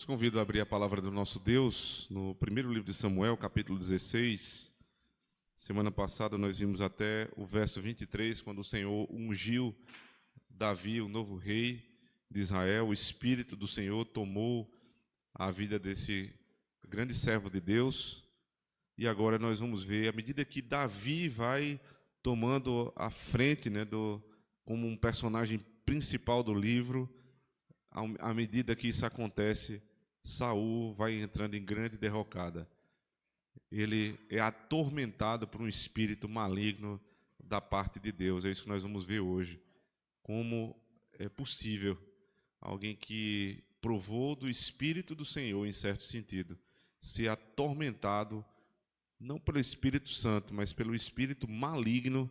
Os convido a abrir a palavra do nosso Deus no primeiro livro de Samuel, capítulo 16. Semana passada nós vimos até o verso 23, quando o Senhor ungiu Davi, o novo rei de Israel. O Espírito do Senhor tomou a vida desse grande servo de Deus. E agora nós vamos ver, à medida que Davi vai tomando a frente, como um personagem principal do livro, à medida que isso acontece, Saul vai entrando em grande derrocada. Ele é atormentado por um espírito maligno da parte de Deus. É isso que nós vamos ver hoje. Como é possível alguém que provou do Espírito do Senhor, em certo sentido, ser atormentado não pelo Espírito Santo, mas pelo espírito maligno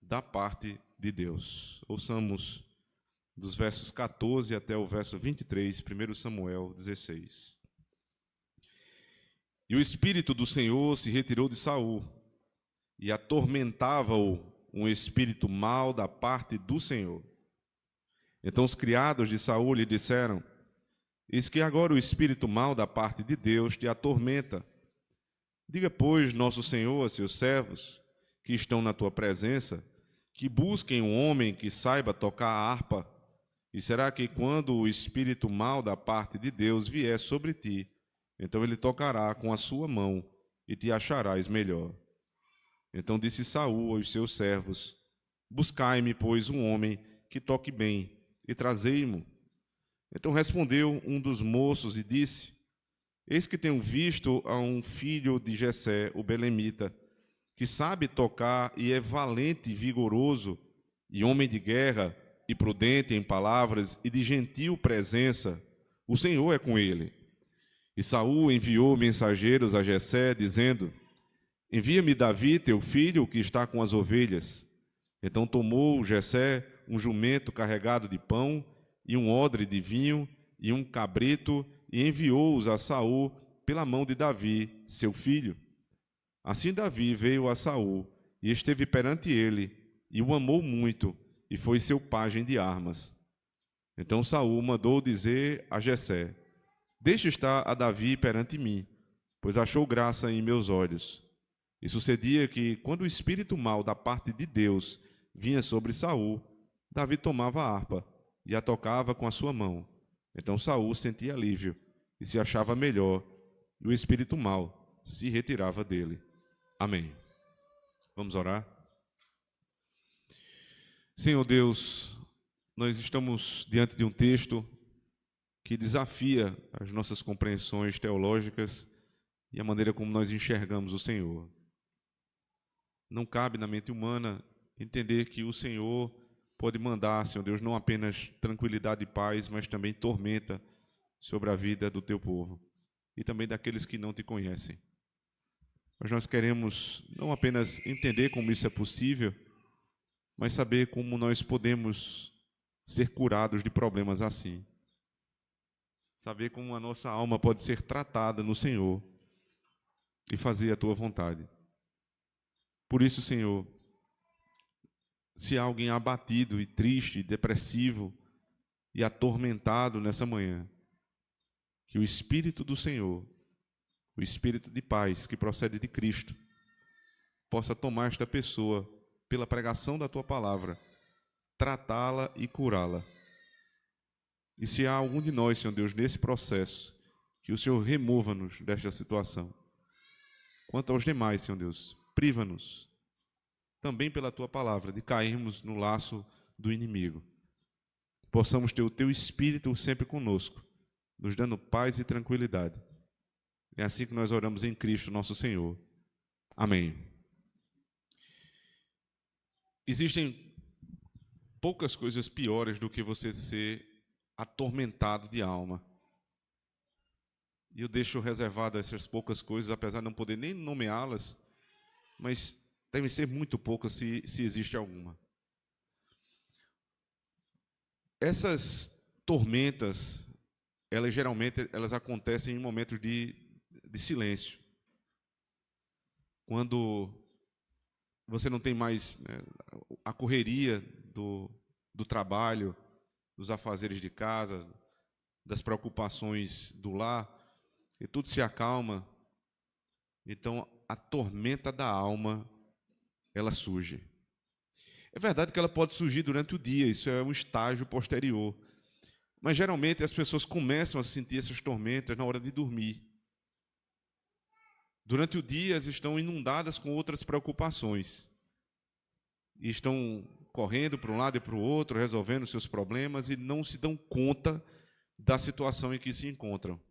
da parte de Deus. Ouçamos dos versos 14 até o verso 23, 1 Samuel 16. E o Espírito do Senhor se retirou de Saul, e atormentava-o um espírito mau da parte do Senhor. Então os criados de Saul lhe disseram: eis que agora o espírito mau da parte de Deus te atormenta. Diga, pois, nosso Senhor a seus servos, que estão na tua presença, que busquem um homem que saiba tocar a harpa. E será que quando o espírito mau da parte de Deus vier sobre ti, então ele tocará com a sua mão e te acharás melhor. Então disse Saul aos seus servos: buscai-me, pois, um homem que toque bem, e trazei-mo. Então respondeu um dos moços e disse: eis que tenho visto a um filho de Jessé, o belemita, que sabe tocar e é valente e vigoroso, e homem de guerra, e prudente em palavras, e de gentil presença. O Senhor é com ele. E Saul enviou mensageiros a Jessé, dizendo: envia-me Davi, teu filho, que está com as ovelhas. Então tomou Jessé um jumento carregado de pão, e um odre de vinho, e um cabrito, e enviou-os a Saul pela mão de Davi, seu filho. Assim Davi veio a Saul, e esteve perante ele, e o amou muito, e foi seu pajem de armas. Então Saul mandou dizer a Jessé: deixa estar a Davi perante mim, pois achou graça em meus olhos. E sucedia que, quando o espírito mau da parte de Deus vinha sobre Saul, Davi tomava a harpa e a tocava com a sua mão. Então Saul sentia alívio e se achava melhor, e o espírito mau se retirava dele. Amém. Vamos orar? Senhor Deus, nós estamos diante de um texto que desafia as nossas compreensões teológicas e a maneira como nós enxergamos o Senhor. Não cabe na mente humana entender que o Senhor pode mandar, Senhor Deus, não apenas tranquilidade e paz, mas também tormenta sobre a vida do teu povo e também daqueles que não te conhecem. Mas nós queremos não apenas entender como isso é possível, mas saber como nós podemos ser curados de problemas assim. Saber como a nossa alma pode ser tratada no Senhor e fazer a tua vontade. Por isso, Senhor, se há alguém abatido e triste, depressivo e atormentado nessa manhã, que o Espírito do Senhor, o Espírito de paz que procede de Cristo, possa tomar esta pessoa pela pregação da tua palavra, tratá-la e curá-la. E se há algum de nós, Senhor Deus, nesse processo, que o Senhor remova-nos desta situação. Quanto aos demais, Senhor Deus, priva-nos também pela tua palavra de cairmos no laço do inimigo. Possamos ter o teu Espírito sempre conosco, nos dando paz e tranquilidade. É assim que nós oramos em Cristo, nosso Senhor. Amém. Existem poucas coisas piores do que você ser atormentado de alma. E eu deixo reservado essas poucas coisas, apesar de não poder nem nomeá-las, mas devem ser muito poucas se existe alguma. Essas tormentas, geralmente acontecem em momentos de silêncio. Quando você não tem mais a correria do trabalho, dos afazeres de casa, das preocupações do lar, e tudo se acalma, então a tormenta da alma, ela surge. É verdade que ela pode surgir durante o dia, isso é um estágio posterior. Mas geralmente as pessoas começam a sentir essas tormentas na hora de dormir. Durante o dia, elas estão inundadas com outras preocupações. E estão correndo para um lado e para o outro, resolvendo seus problemas e não se dão conta da situação em que se encontram.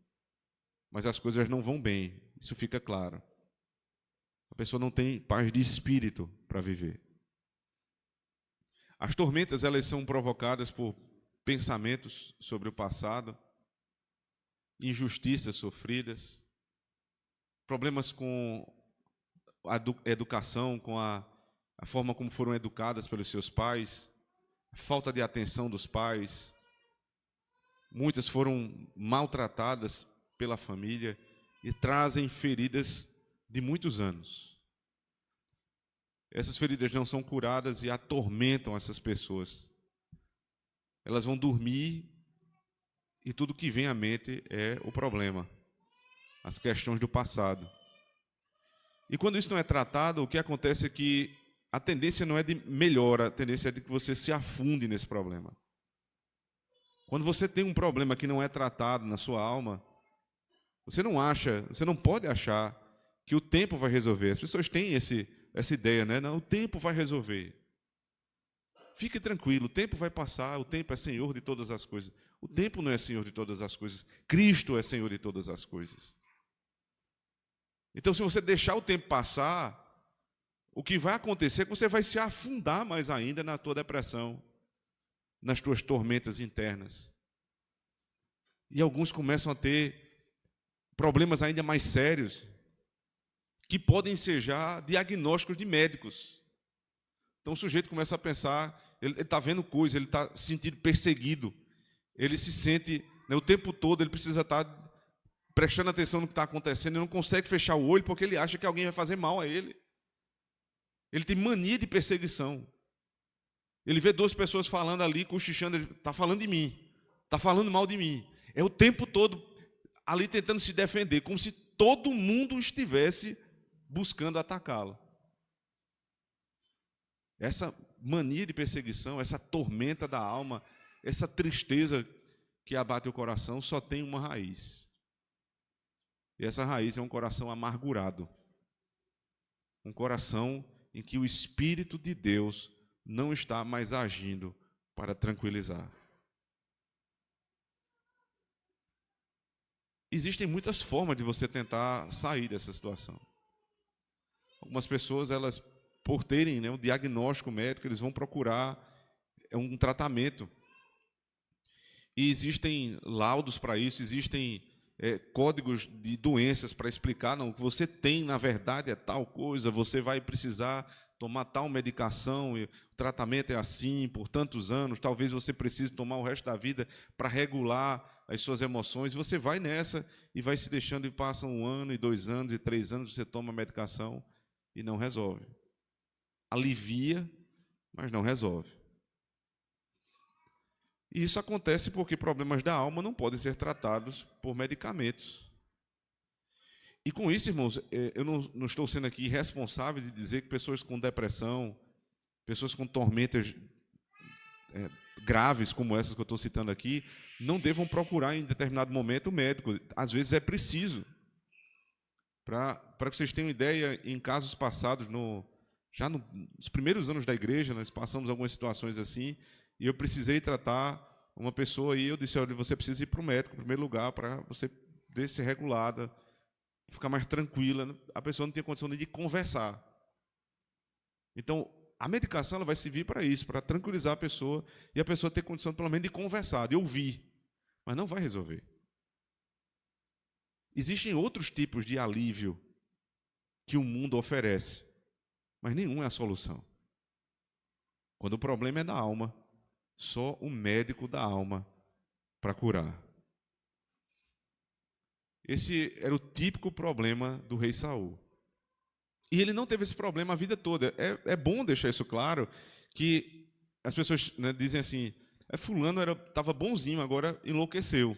Mas as coisas não vão bem, isso fica claro. A pessoa não tem paz de espírito para viver. As tormentas, elas são provocadas por pensamentos sobre o passado, injustiças sofridas, problemas com a educação, com a forma como foram educadas pelos seus pais, a falta de atenção dos pais. Muitas foram maltratadas pela família e trazem feridas de muitos anos. Essas feridas não são curadas e atormentam essas pessoas. Elas vão dormir e tudo que vem à mente é o problema, as questões do passado. E quando isso não é tratado, o que acontece é que a tendência não é de melhora, a tendência é de que você se afunde nesse problema. Quando você tem um problema que não é tratado na sua alma, você não pode achar que o tempo vai resolver. As pessoas têm essa ideia, né? Não, o tempo vai resolver. Fique tranquilo, o tempo vai passar, o tempo é Senhor de todas as coisas. O tempo não é Senhor de todas as coisas, Cristo é Senhor de todas as coisas. Então, se você deixar o tempo passar, o que vai acontecer é que você vai se afundar mais ainda na tua depressão, nas tuas tormentas internas. E alguns começam a ter problemas ainda mais sérios, que podem ser já diagnósticos de médicos. Então o sujeito começa a pensar, ele está vendo coisa, ele está se sentindo perseguido, ele se sente, né, o tempo todo, ele precisa estar prestando atenção no que está acontecendo, ele não consegue fechar o olho porque ele acha que alguém vai fazer mal a ele. Ele tem mania de perseguição. Ele vê duas pessoas falando ali, cochichando, ele está falando de mim, está falando mal de mim. É o tempo todo ali tentando se defender, como se todo mundo estivesse buscando atacá-lo. Essa mania de perseguição, essa tormenta da alma, essa tristeza que abate o coração só tem uma raiz. E essa raiz é um coração amargurado. Um coração em que o Espírito de Deus não está mais agindo para tranquilizar. Existem muitas formas de você tentar sair dessa situação. Algumas pessoas, elas, por terem, né, um diagnóstico médico, eles vão procurar um tratamento. E existem laudos para isso, existem códigos de doenças para explicar, não, o que você tem, na verdade, é tal coisa, você vai precisar tomar tal medicação, e o tratamento é assim, por tantos anos, talvez você precise tomar o resto da vida para regular as suas emoções. Você vai nessa e vai se deixando, e passa 1 ano, e 2 anos, e 3 anos, você toma a medicação e não resolve. Alivia, mas não resolve. E isso acontece porque problemas da alma não podem ser tratados por medicamentos. E com isso, irmãos, eu não estou sendo aqui responsável de dizer que pessoas com depressão, pessoas com tormentas graves como essas que eu estou citando aqui, não devam procurar em determinado momento o médico. Às vezes é preciso. Para que vocês tenham ideia, em casos passados, já nos primeiros anos da igreja, nós passamos algumas situações assim, e eu precisei tratar uma pessoa e eu disse, olha, você precisa ir para o médico, em primeiro lugar, para você ser regulada, ficar mais tranquila. A pessoa não tinha condição nem de conversar. Então, a medicação ela vai servir para isso, para tranquilizar a pessoa, e a pessoa ter condição, pelo menos, de conversar, de ouvir, mas não vai resolver. Existem outros tipos de alívio que o mundo oferece, mas nenhum é a solução. Quando o problema é da alma, só o médico da alma para curar. Esse era o típico problema do rei Saul. E ele não teve esse problema a vida toda. É bom deixar isso claro, que as pessoas, né, dizem assim, fulano estava bonzinho, agora enlouqueceu.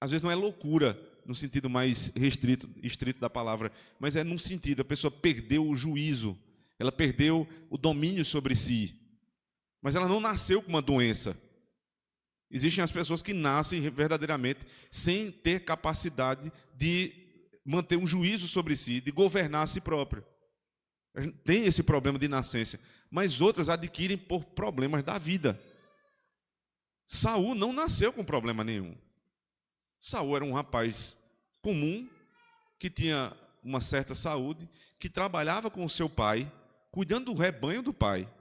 às vezes não é loucura no sentido mais estrito da palavra, mas é num sentido, a pessoa perdeu o juízo, ela perdeu o domínio sobre si, mas ela não nasceu com uma doença. Existem as pessoas que nascem verdadeiramente sem ter capacidade de manter um juízo sobre si, de governar a si próprio. A gente tem esse problema de nascença, mas outras adquirem por problemas da vida. Saul não nasceu com problema nenhum. Saul era um rapaz comum, que tinha uma certa saúde, que trabalhava com o seu pai, cuidando do rebanho do pai,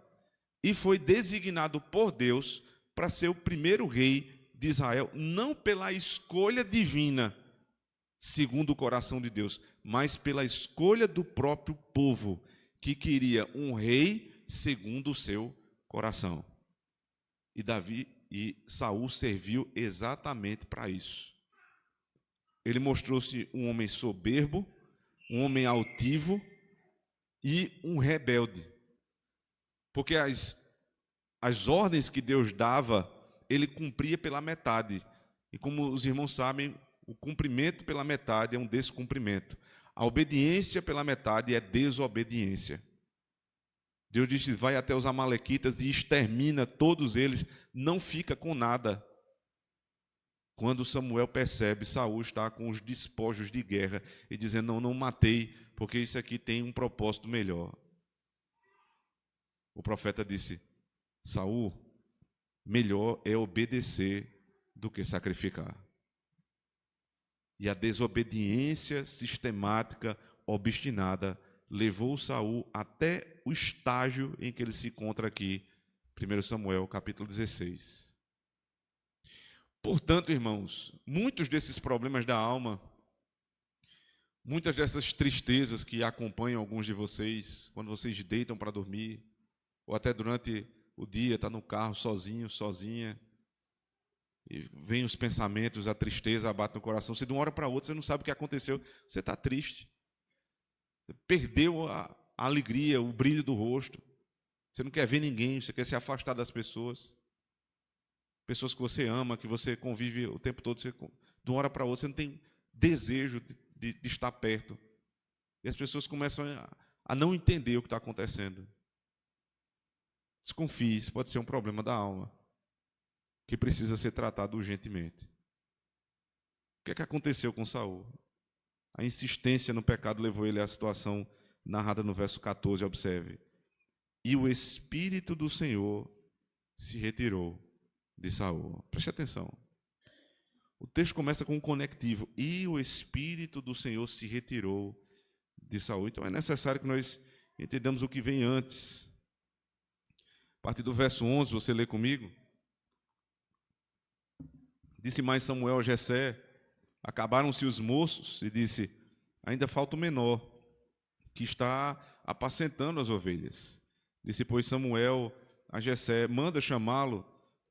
e foi designado por Deus para ser o primeiro rei de Israel, não pela escolha divina, segundo o coração de Deus, mas pela escolha do próprio povo, que queria um rei segundo o seu coração. E Saul serviu exatamente para isso. Ele mostrou-se um homem soberbo, um homem altivo e um rebelde. Porque as ordens que Deus dava, ele cumpria pela metade. E como os irmãos sabem, o cumprimento pela metade é um descumprimento. A obediência pela metade é desobediência. Deus disse: vai até os amalequitas e extermina todos eles, não fica com nada. Quando Samuel percebe, Saul está com os despojos de guerra e dizendo: não matei, porque isso aqui tem um propósito melhor. O profeta disse: Saul, melhor é obedecer do que sacrificar. E a desobediência sistemática, obstinada, levou Saul até o estágio em que ele se encontra aqui, 1 Samuel, capítulo 16. Portanto, irmãos, muitos desses problemas da alma, muitas dessas tristezas que acompanham alguns de vocês, quando vocês deitam para dormir, ou até durante o dia, está no carro sozinho, sozinha, e vem os pensamentos, a tristeza abate no coração, você de uma hora para outra, você não sabe o que aconteceu, você está triste, você perdeu a alegria, o brilho do rosto, você não quer ver ninguém, você quer se afastar das pessoas que você ama, que você convive o tempo todo, de uma hora para outra, você não tem desejo de estar perto. E as pessoas começam a não entender o que está acontecendo. Desconfie, isso pode ser um problema da alma, que precisa ser tratado urgentemente. O que é que aconteceu com Saul? A insistência no pecado levou ele à situação narrada no verso 14, observe. E o Espírito do Senhor se retirou de Saul. Preste atenção. O texto começa com um conectivo. E o Espírito do Senhor se retirou de Saul. Então é necessário que nós entendamos o que vem antes. A partir do verso 11, você lê comigo. Disse mais Samuel a Jessé: acabaram-se os moços, e disse: ainda falta o menor, que está apacentando as ovelhas. Disse, pois, Samuel a Jessé: manda chamá-lo,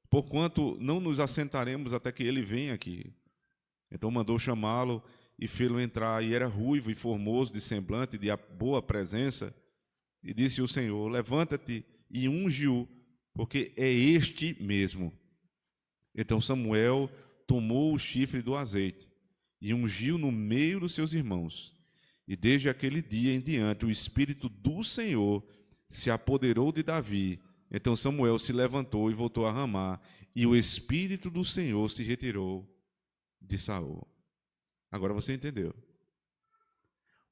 porquanto não nos assentaremos até que ele venha aqui. Então mandou chamá-lo e fê-lo entrar, e era ruivo e formoso de semblante, de boa presença. E disse o Senhor: levanta-te e unge-o, porque é este mesmo. Então Samuel tomou o chifre do azeite e ungiu no meio dos seus irmãos. E desde aquele dia em diante o Espírito do Senhor se apoderou de Davi. Então Samuel se levantou e voltou a Ramá, e o Espírito do Senhor se retirou de Saul. Agora você entendeu.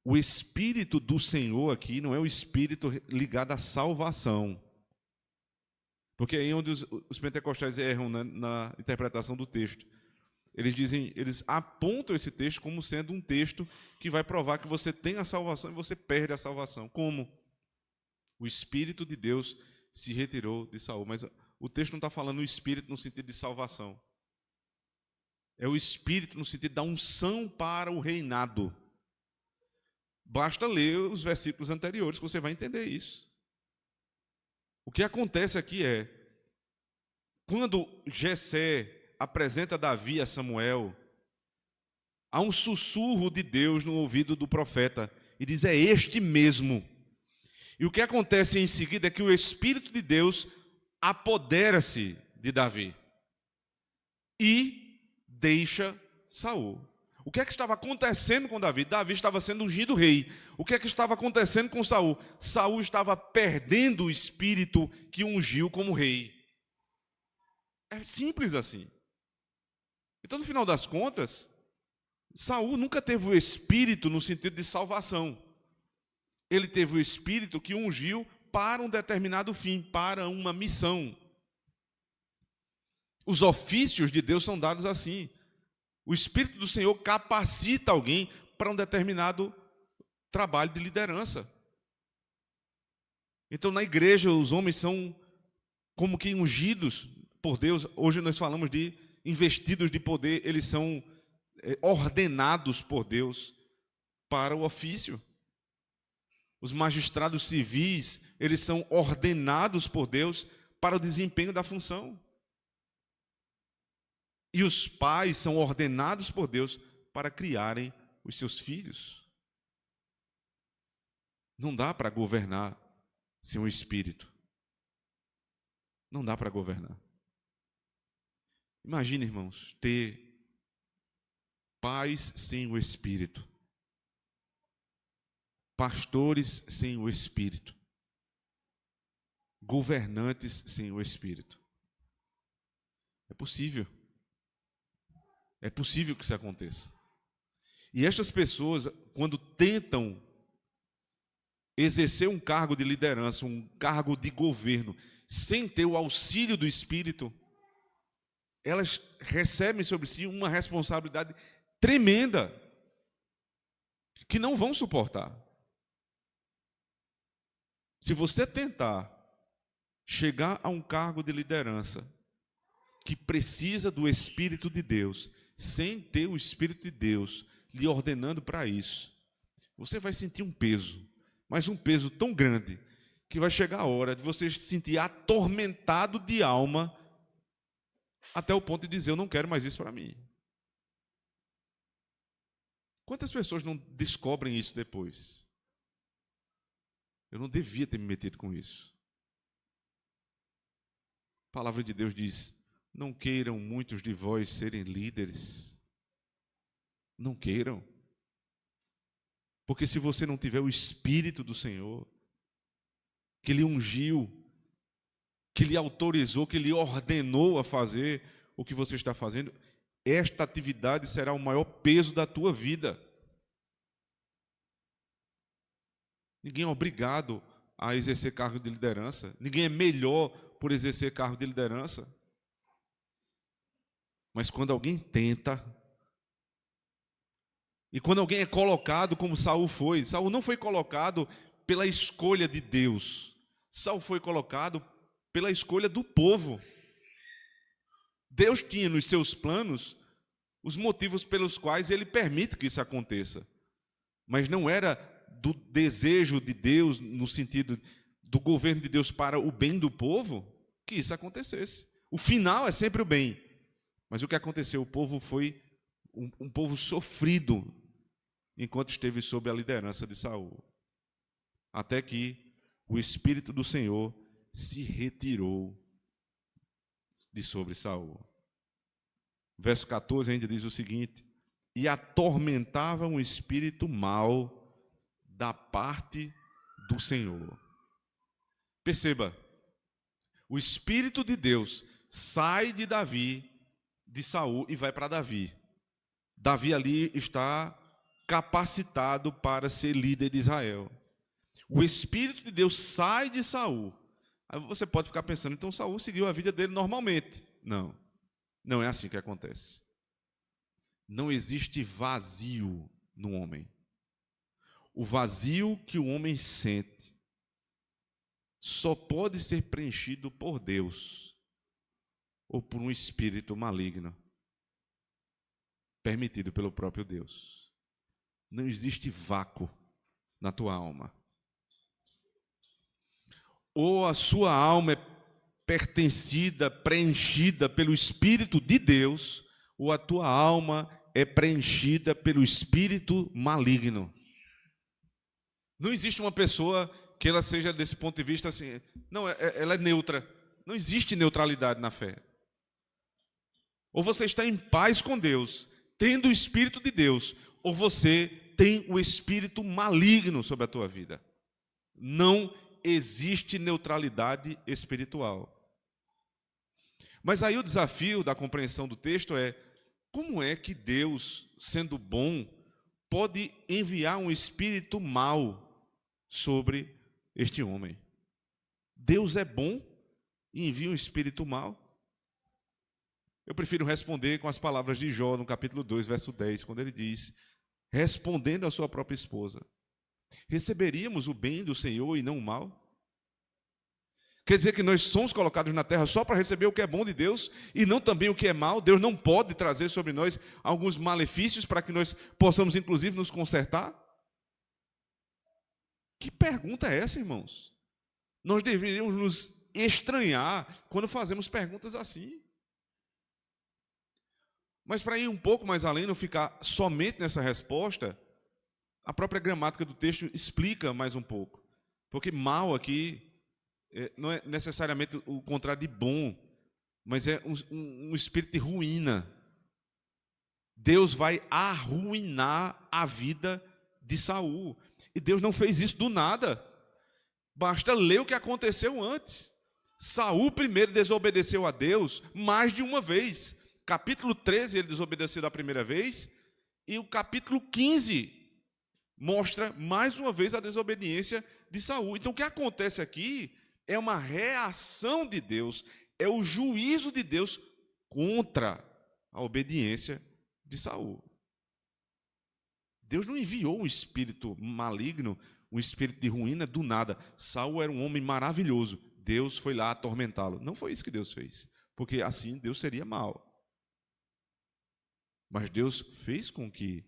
O Espírito do Senhor aqui não é o Espírito ligado à salvação. Porque é aí onde os pentecostais erram na interpretação do texto. Eles apontam esse texto como sendo um texto que vai provar que você tem a salvação e você perde a salvação. Como? O Espírito de Deus se retirou de Saul. Mas o texto não está falando o Espírito no sentido de salvação. É o Espírito no sentido da unção para o reinado. Basta ler os versículos anteriores que você vai entender isso. O que acontece aqui é, quando Jessé apresenta Davi a Samuel, há um sussurro de Deus no ouvido do profeta, e diz: é este mesmo. E o que acontece em seguida é que o Espírito de Deus apodera-se de Davi e deixa Saul. O que é que estava acontecendo com Davi? Davi estava sendo ungido rei. O que é que estava acontecendo com Saul? Saul estava perdendo o espírito que ungiu como rei. É simples assim. Então, no final das contas, Saul nunca teve o espírito no sentido de salvação. Ele teve o espírito que ungiu para um determinado fim, para uma missão. Os ofícios de Deus são dados assim. O Espírito do Senhor capacita alguém para um determinado trabalho de liderança. Então, na igreja, os homens são como que ungidos por Deus. Hoje nós falamos de investidos de poder. Eles são ordenados por Deus para o ofício. Os magistrados civis, eles são ordenados por Deus para o desempenho da função. E os pais são ordenados por Deus para criarem os seus filhos. Não dá para governar sem o Espírito. Não dá para governar. Imagine, irmãos, ter pais sem o Espírito. Pastores sem o Espírito. Governantes sem o Espírito. É possível. É possível que isso aconteça. E estas pessoas, quando tentam exercer um cargo de liderança, um cargo de governo, sem ter o auxílio do Espírito, elas recebem sobre si uma responsabilidade tremenda, que não vão suportar. Se você tentar chegar a um cargo de liderança que precisa do Espírito de Deus, sem ter o Espírito de Deus lhe ordenando para isso, você vai sentir um peso, mas um peso tão grande, que vai chegar a hora de você se sentir atormentado de alma, até o ponto de dizer, eu não quero mais isso para mim. Quantas pessoas não descobrem isso depois? Eu não devia ter me metido com isso. A palavra de Deus diz, não queiram muitos de vós serem líderes. Não queiram. Porque se você não tiver o Espírito do Senhor, que lhe ungiu, que lhe autorizou, que lhe ordenou a fazer o que você está fazendo, esta atividade será o maior peso da tua vida. Ninguém é obrigado a exercer cargo de liderança. Ninguém é melhor por exercer cargo de liderança. Mas quando alguém tenta, e quando alguém é colocado como Saul foi, Saul não foi colocado pela escolha de Deus, Saul foi colocado pela escolha do povo. Deus tinha nos seus planos os motivos pelos quais ele permite que isso aconteça, mas não era do desejo de Deus, no sentido do governo de Deus para o bem do povo, que isso acontecesse. O final é sempre o bem. Mas o que aconteceu? O povo foi um povo sofrido enquanto esteve sob a liderança de Saul. Até que o Espírito do Senhor se retirou de sobre Saul. Verso 14 ainda diz o seguinte: e atormentava um espírito mau da parte do Senhor. Perceba, o Espírito de Deus sai de Davi, de Saul, e vai para Davi. Davi ali está capacitado para ser líder de Israel. O Espírito de Deus sai de Saul. Aí você pode ficar pensando, então Saul seguiu a vida dele normalmente. Não, não é assim que acontece. Não existe vazio no homem. O vazio que o homem sente só pode ser preenchido por Deus ou por um espírito maligno permitido pelo próprio Deus. Não existe vácuo na tua alma. Ou a sua alma é pertencida, preenchida pelo Espírito de Deus, ou a tua alma é preenchida pelo espírito maligno. Não existe uma pessoa que ela seja, desse ponto de vista, assim, não, ela é neutra. Não existe neutralidade na fé. Ou você está em paz com Deus tendo o Espírito de Deus, ou você tem o espírito maligno sobre a tua vida. Não existe neutralidade espiritual. Mas aí o desafio da compreensão do texto é: como é que Deus, sendo bom, pode enviar um espírito mau sobre este homem? Deus é bom e envia um espírito mau? Eu prefiro responder com as palavras de Jó, no capítulo 2, verso 10, quando ele diz, respondendo à sua própria esposa: receberíamos o bem do Senhor e não o mal? Quer dizer que nós somos colocados na terra só para receber o que é bom de Deus e não também o que é mal? Deus não pode trazer sobre nós alguns malefícios para que nós possamos, inclusive, nos consertar? Que pergunta é essa, irmãos? Nós deveríamos nos estranhar quando fazemos perguntas assim. Mas para ir um pouco mais além, não ficar somente nessa resposta, a própria gramática do texto explica mais um pouco. Porque mal aqui não é necessariamente o contrário de bom, mas é um espírito de ruína. Deus vai arruinar a vida de Saul. E Deus não fez isso do nada. Basta ler o que aconteceu antes. Saul primeiro desobedeceu a Deus mais de uma vez. Capítulo 13 ele desobedeceu da primeira vez, e o capítulo 15 mostra mais uma vez a desobediência de Saul. Então o que acontece aqui é uma reação de Deus, é o juízo de Deus contra a obediência de Saul. Deus não enviou um espírito maligno, um espírito de ruína do nada. Saul era um homem maravilhoso, Deus foi lá atormentá-lo. Não foi isso que Deus fez, porque assim Deus seria mau. Mas Deus fez com que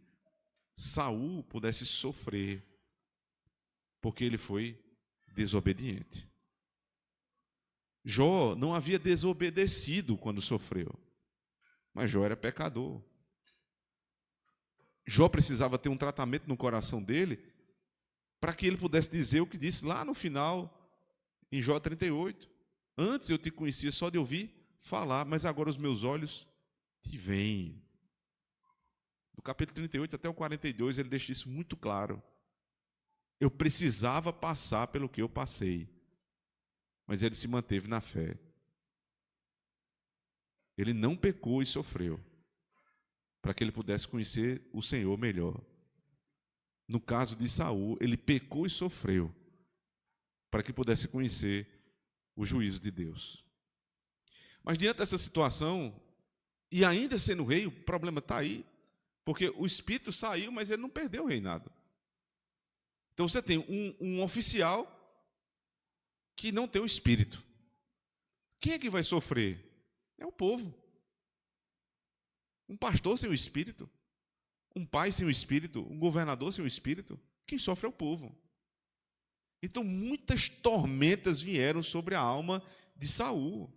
Saul pudesse sofrer, porque ele foi desobediente. Jó não havia desobedecido quando sofreu, mas Jó era pecador. Jó precisava ter um tratamento no coração dele para que ele pudesse dizer o que disse lá no final, em Jó 38. Antes eu te conhecia só de ouvir falar, mas agora os meus olhos te veem. Do capítulo 38 até o 42, ele deixa isso muito claro. Eu precisava passar pelo que eu passei, mas ele se manteve na fé. Ele não pecou e sofreu, para que ele pudesse conhecer o Senhor melhor. No caso de Saul, ele pecou e sofreu, para que pudesse conhecer o juízo de Deus. Mas diante dessa situação, e ainda sendo rei, o problema está aí, porque o espírito saiu, mas ele não perdeu o reinado. Então você tem um oficial que não tem o espírito. Quem é que vai sofrer? É o povo. Um pastor sem o espírito, um pai sem o espírito, um governador sem o espírito, quem sofre é o povo. Então muitas tormentas vieram sobre a alma de Saul.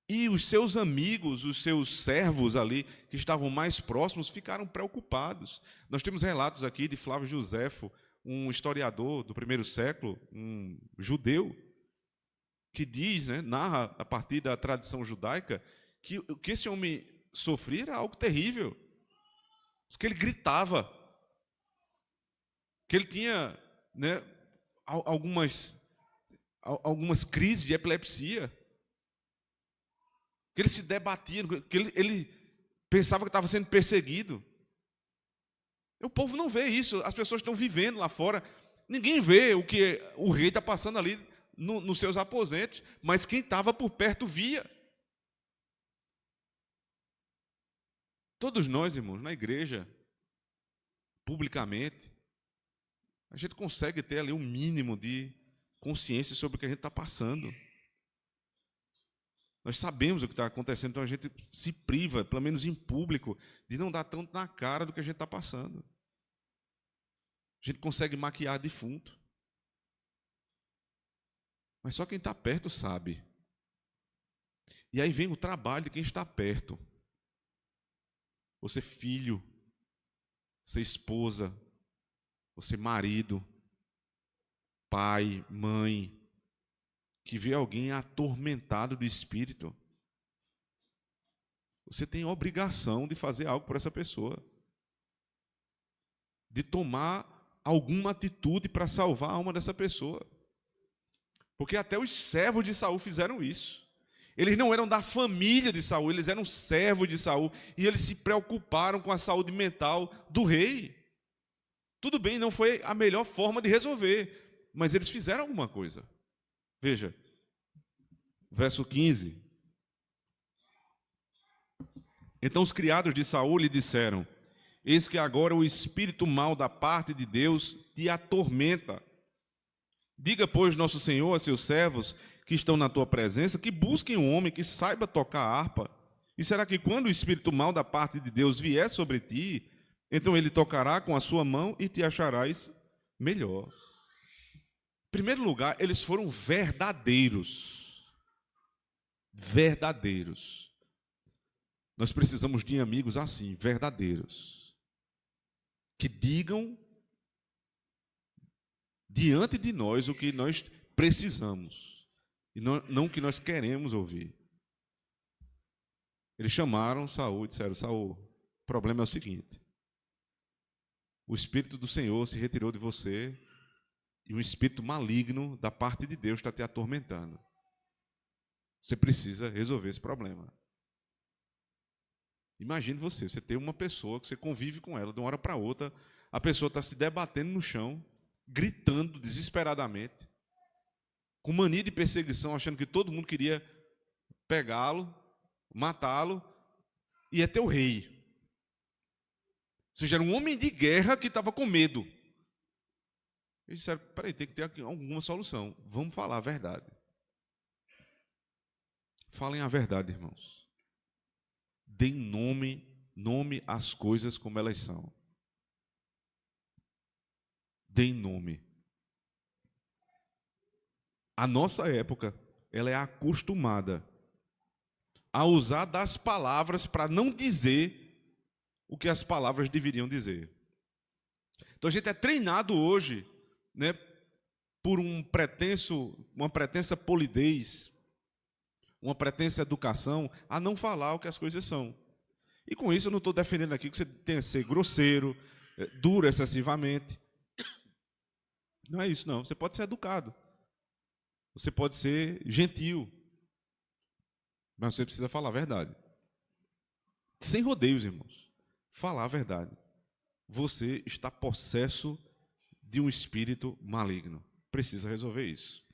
E os seus amigos, os seus servos ali, que estavam mais próximos, ficaram preocupados. Nós temos relatos aqui de Flávio Joséfo, um historiador do primeiro século, um judeu, que diz, narra a partir da tradição judaica, que o que esse homem sofria era algo terrível. Que ele gritava, que ele tinha algumas crises de epilepsia, que ele se debatia, que ele pensava que estava sendo perseguido. O povo não vê isso, as pessoas estão vivendo lá fora, ninguém vê o que o rei está passando ali nos seus aposentos, mas quem estava por perto via. Todos nós, irmãos, na igreja, publicamente, a gente consegue ter ali um mínimo de consciência sobre o que a gente está passando. Nós sabemos o que está acontecendo, então a gente se priva, pelo menos em público, de não dar tanto na cara do que a gente está passando. A gente consegue maquiar defunto. Mas só quem está perto sabe. E aí vem o trabalho de quem está perto. Você filho, você esposa, você marido, pai, mãe, que vê alguém atormentado do espírito. Você tem obrigação de fazer algo por essa pessoa, de tomar alguma atitude para salvar a alma dessa pessoa. Porque até os servos de Saul fizeram isso. Eles não eram da família de Saul, eles eram servos de Saul, e eles se preocuparam com a saúde mental do rei. Tudo bem, não foi a melhor forma de resolver, mas eles fizeram alguma coisa. Veja, verso 15. Então os criados de Saul lhe disseram: eis que agora o espírito mau da parte de Deus te atormenta. Diga, pois, nosso Senhor a seus servos que estão na tua presença, que busquem um homem que saiba tocar harpa. E será que quando o espírito mau da parte de Deus vier sobre ti, então ele tocará com a sua mão e te acharás melhor? Em primeiro lugar, eles foram verdadeiros. Verdadeiros. Nós precisamos de amigos assim, verdadeiros, que digam diante de nós o que nós precisamos e não o que nós queremos ouvir. Eles chamaram Saul e disseram: Saul, o problema é o seguinte: o Espírito do Senhor se retirou de você e um espírito maligno da parte de Deus está te atormentando. Você precisa resolver esse problema. Imagine você tem uma pessoa que você convive com ela de uma hora para outra, a pessoa está se debatendo no chão, gritando desesperadamente, com mania de perseguição, achando que todo mundo queria pegá-lo, matá-lo, e é teu rei. Ou seja, era um homem de guerra que estava com medo. Eles disseram: peraí, tem que ter aqui alguma solução. Vamos falar a verdade. Falem a verdade, irmãos. Deem nome às coisas como elas são. Deem nome. A nossa época, ela é acostumada a usar das palavras para não dizer o que as palavras deveriam dizer. Então a gente é treinado hoje, né, por uma pretensa polidez, uma pretensa educação, a não falar o que as coisas são. E com isso eu não estou defendendo aqui que você tenha que ser grosseiro, duro excessivamente. Não é isso, não. Você pode ser educado. Você pode ser gentil. Mas você precisa falar a verdade. Sem rodeios, irmãos. Falar a verdade. Você está possesso de um espírito maligno. Precisa resolver isso.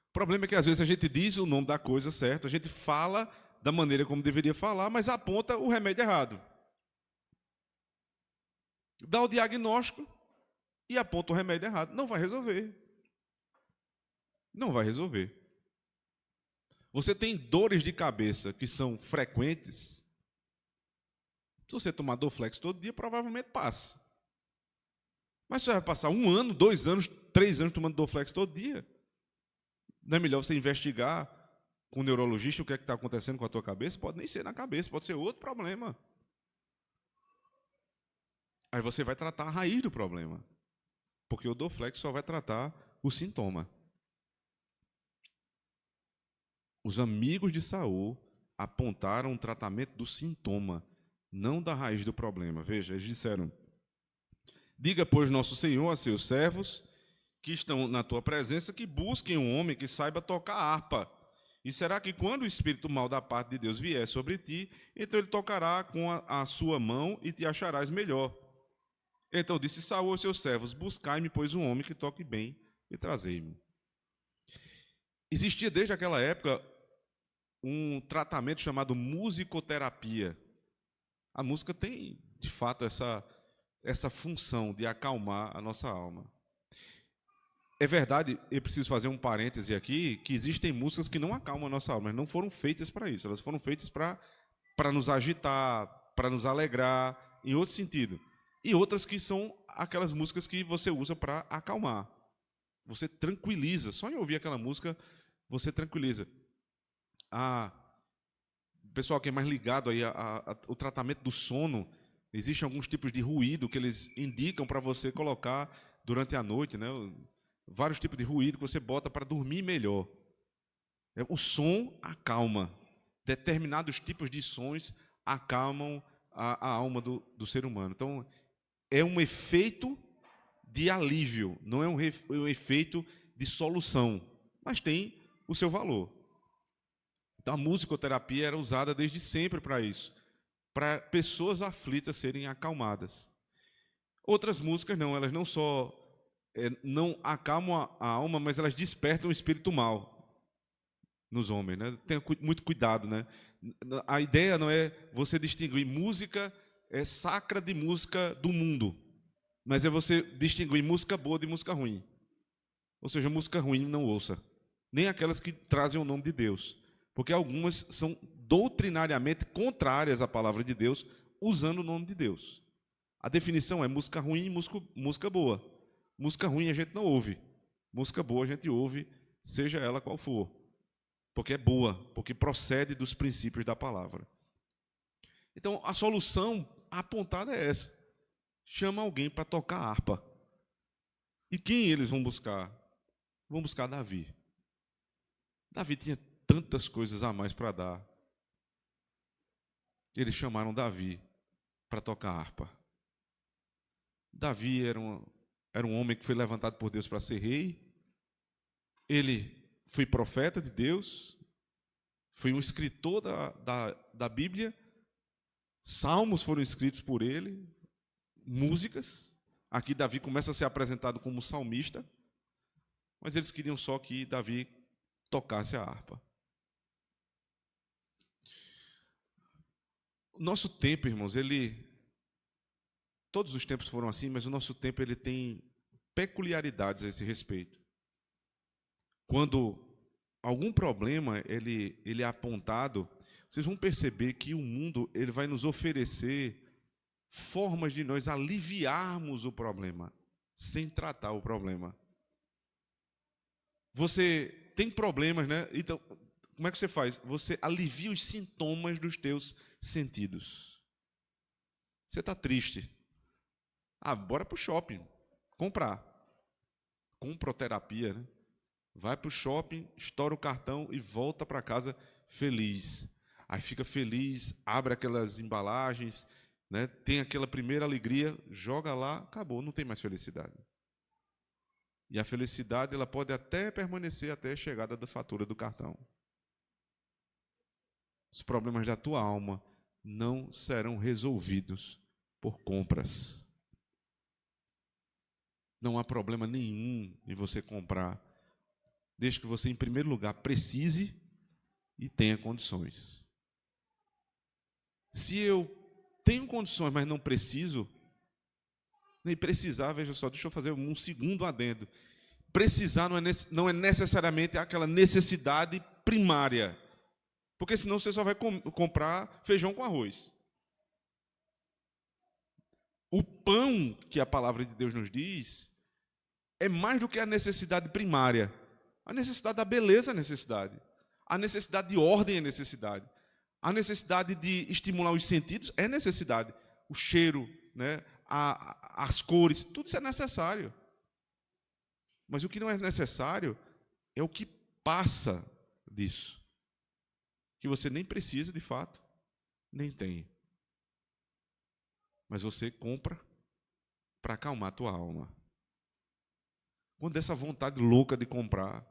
O problema é que às vezes a gente diz o nome da coisa certa, a gente fala da maneira como deveria falar, mas aponta o remédio errado. Dá o diagnóstico e aponta o remédio errado. Não vai resolver. Não vai resolver. Você tem dores de cabeça que são frequentes. Se você tomar Dorflex todo dia, provavelmente passa. Mas você vai passar 1 ano, 2 anos, 3 anos tomando Dorflex todo dia. Não é melhor você investigar com o neurologista o que é que está acontecendo com a tua cabeça? Pode nem ser na cabeça, pode ser outro problema. Aí você vai tratar a raiz do problema. Porque o Dorflex só vai tratar o sintoma. Os amigos de Saul apontaram o tratamento do sintoma, não da raiz do problema. Veja, eles disseram: diga, pois, nosso Senhor a seus servos que estão na tua presença, que busquem um homem que saiba tocar harpa. E será que quando o espírito mau da parte de Deus vier sobre ti, então ele tocará com a sua mão e te acharás melhor. Então disse Saul aos seus servos: buscai-me, pois, um homem que toque bem e trazei-me. Existia desde aquela época um tratamento chamado musicoterapia. A música tem, de fato, essa função de acalmar a nossa alma. É verdade, eu preciso fazer um parêntese aqui, que existem músicas que não acalmam a nossa alma, mas não foram feitas para isso. Elas foram feitas para nos agitar, para nos alegrar, em outro sentido. E outras que são aquelas músicas que você usa para acalmar. Você tranquiliza. Só em ouvir aquela música, você tranquiliza. O pessoal que é mais ligado aí ao tratamento do sono, existem alguns tipos de ruído que eles indicam para você colocar durante a noite, né? Vários tipos de ruído que você bota para dormir melhor. O som acalma. Determinados tipos de sons acalmam a alma do ser humano. Então, é um efeito de alívio, não é um efeito de solução, mas tem o seu valor. Então, a musicoterapia era usada desde sempre para isso, para pessoas aflitas serem acalmadas. Outras músicas não, elas não só não acalmam a alma, mas elas despertam o espírito mal nos homens, né? Tenha muito cuidado, né? A ideia não é você distinguir música sacra de música do mundo, mas é você distinguir música boa de música ruim. Ou seja, música ruim não ouça, nem aquelas que trazem o nome de Deus, porque algumas são doutrinariamente contrárias à palavra de Deus, usando o nome de Deus. A definição é música ruim e música boa. Música ruim a gente não ouve, música boa a gente ouve, seja ela qual for, porque é boa, porque procede dos princípios da palavra. Então, a solução apontada é essa. Chama alguém para tocar harpa. E quem eles vão buscar? Vão buscar Davi. Davi tinha tantas coisas a mais para dar. Eles chamaram Davi para tocar harpa. Davi era um homem que foi levantado por Deus para ser rei. Ele foi profeta de Deus, foi um escritor da Bíblia, salmos foram escritos por ele, músicas. Aqui Davi começa a ser apresentado como salmista, mas eles queriam só que Davi tocasse a harpa. O nosso tempo, irmãos, todos os tempos foram assim, mas o nosso tempo ele tem peculiaridades a esse respeito. Quando algum problema ele é apontado, vocês vão perceber que o mundo ele vai nos oferecer formas de nós aliviarmos o problema, sem tratar o problema. Você tem problemas, né? Então, como é que você faz? Você alivia os sintomas dos teus sentidos. Você está triste. Bora para o shopping, comprar. Comproterapia, né? Vai para o shopping, estoura o cartão e volta para casa feliz. Aí fica feliz, abre aquelas embalagens, né? Tem aquela primeira alegria, joga lá, acabou, não tem mais felicidade. E a felicidade ela pode até permanecer até a chegada da fatura do cartão. Os problemas da tua alma não serão resolvidos por compras. Não há problema nenhum em você comprar, desde que você, em primeiro lugar, precise e tenha condições. Se eu tenho condições, mas não preciso, nem precisar, veja só, deixa eu fazer um segundo adendo. Precisar não é necessariamente aquela necessidade primária, porque senão você só vai comprar feijão com arroz. O pão que a palavra de Deus nos diz é mais do que a necessidade primária. A necessidade da beleza é necessidade. A necessidade de ordem é necessidade. A necessidade de estimular os sentidos é necessidade. O cheiro, né? As cores, tudo isso é necessário. Mas o que não é necessário é o que passa disso. Que você nem precisa de fato, nem tem. Mas você compra para acalmar a tua alma. Quando essa vontade louca de comprar,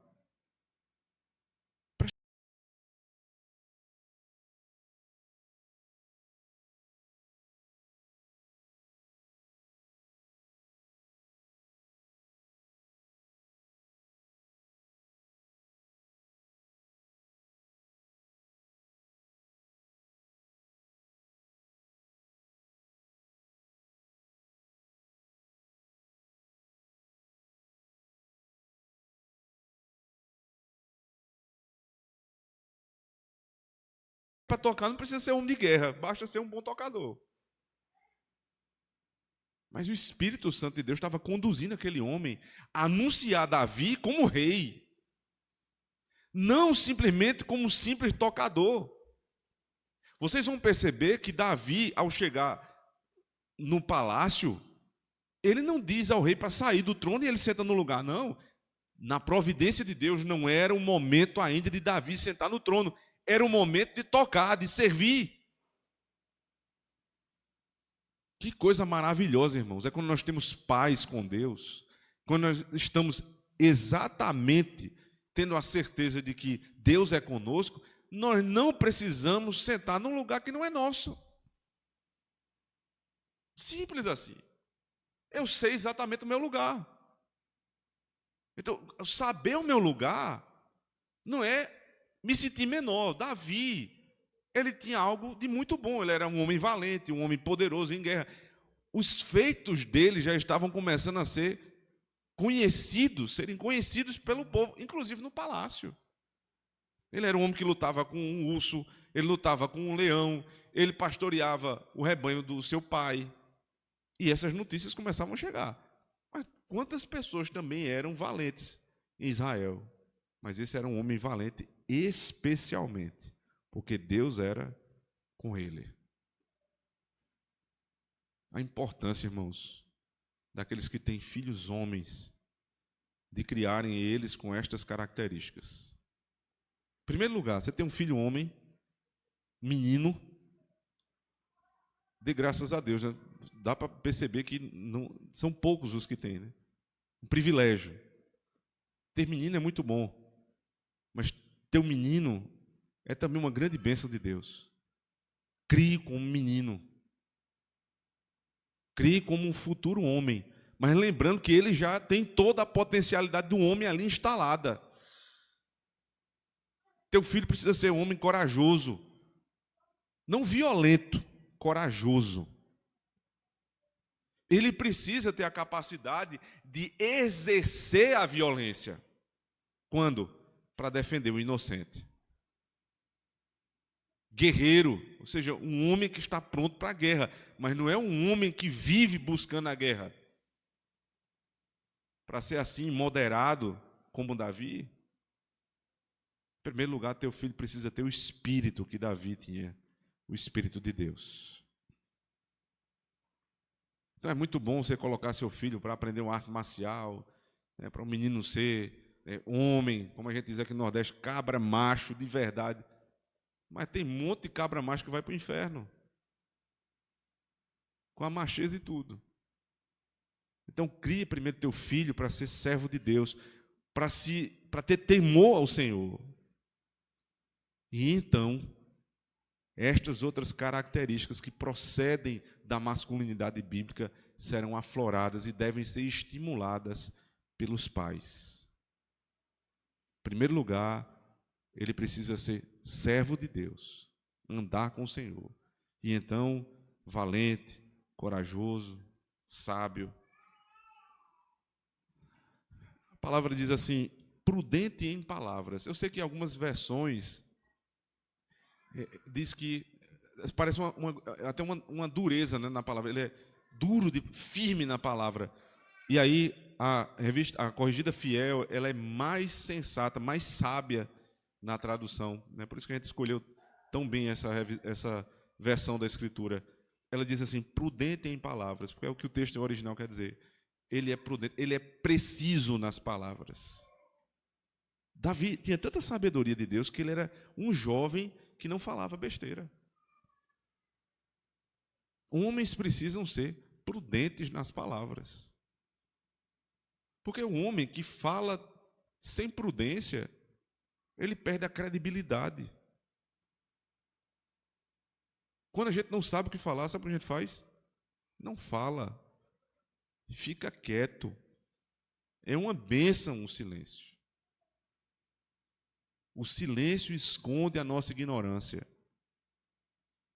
para tocar não precisa ser homem de guerra, basta ser um bom tocador. Mas o Espírito Santo de Deus estava conduzindo aquele homem a anunciar Davi como rei, não simplesmente como um simples tocador. Vocês vão perceber que Davi, ao chegar no palácio, ele não diz ao rei para sair do trono e ele senta no lugar, não. Na providência de Deus não era o momento ainda de Davi sentar no trono. era o momento de tocar, de servir. Que coisa maravilhosa, irmãos, é quando nós temos paz com Deus, quando nós estamos exatamente tendo a certeza de que Deus é conosco, nós não precisamos sentar num lugar que não é nosso. Simples assim. Eu sei exatamente o meu lugar. Então, saber o meu lugar não é me sentir menor. Davi, ele tinha algo de muito bom. Ele era um homem valente, um homem poderoso em guerra. Os feitos dele já estavam começando a ser serem conhecidos pelo povo, inclusive no palácio. Ele era um homem que lutava com um urso, ele lutava com um leão, ele pastoreava o rebanho do seu pai. E essas notícias começavam a chegar. Mas quantas pessoas também eram valentes em Israel? Mas esse era um homem valente especialmente, porque Deus era com ele. A importância, irmãos, daqueles que têm filhos homens, de criarem eles com estas características. Em primeiro lugar, você tem um filho homem, menino, dê graças a Deus, né? Dá para perceber que não, são poucos os que têm, né? Um privilégio. Ter menino é muito bom, mas ter um menino é também uma grande bênção de Deus. Crie como um menino. Crie como um futuro homem, mas lembrando que ele já tem toda a potencialidade do homem ali instalada. Teu filho precisa ser um homem corajoso, não violento, corajoso. Ele precisa ter a capacidade de exercer a violência. Quando? Para defender o inocente. Guerreiro, ou seja, um homem que está pronto para a guerra, mas não é um homem que vive buscando a guerra. Para ser assim, moderado, como Davi, em primeiro lugar, teu filho precisa ter o espírito que Davi tinha, o espírito de Deus. Então é muito bom você colocar seu filho para aprender uma arte marcial, né, para um menino ser homem, como a gente diz aqui no Nordeste, cabra macho de verdade. Mas tem um monte de cabra macho que vai para o inferno, com a macheza e tudo. Então crie primeiro teu filho para ser servo de Deus, para ter temor ao Senhor. E então, estas outras características que procedem da masculinidade bíblica serão afloradas e devem ser estimuladas pelos pais. Em primeiro lugar, ele precisa ser servo de Deus, andar com o Senhor. E então, valente, corajoso, sábio. A palavra diz assim, prudente em palavras. Eu sei que algumas versões diz que parece até uma dureza, né, na palavra. Ele é duro, firme na palavra. E aí a Corrigida Fiel, ela é mais sensata, mais sábia na tradução, né? Por isso que a gente escolheu tão bem essa versão da Escritura. Ela diz assim, prudente em palavras, porque é o que o texto original quer dizer. Ele é prudente, ele é preciso nas palavras. Davi tinha tanta sabedoria de Deus que ele era um jovem que não falava besteira. Homens precisam ser prudentes nas palavras. Porque o homem que fala sem prudência, ele perde a credibilidade. Quando a gente não sabe o que falar, sabe o que a gente faz? Não fala. Fica quieto. É uma bênção o silêncio. O silêncio esconde a nossa ignorância.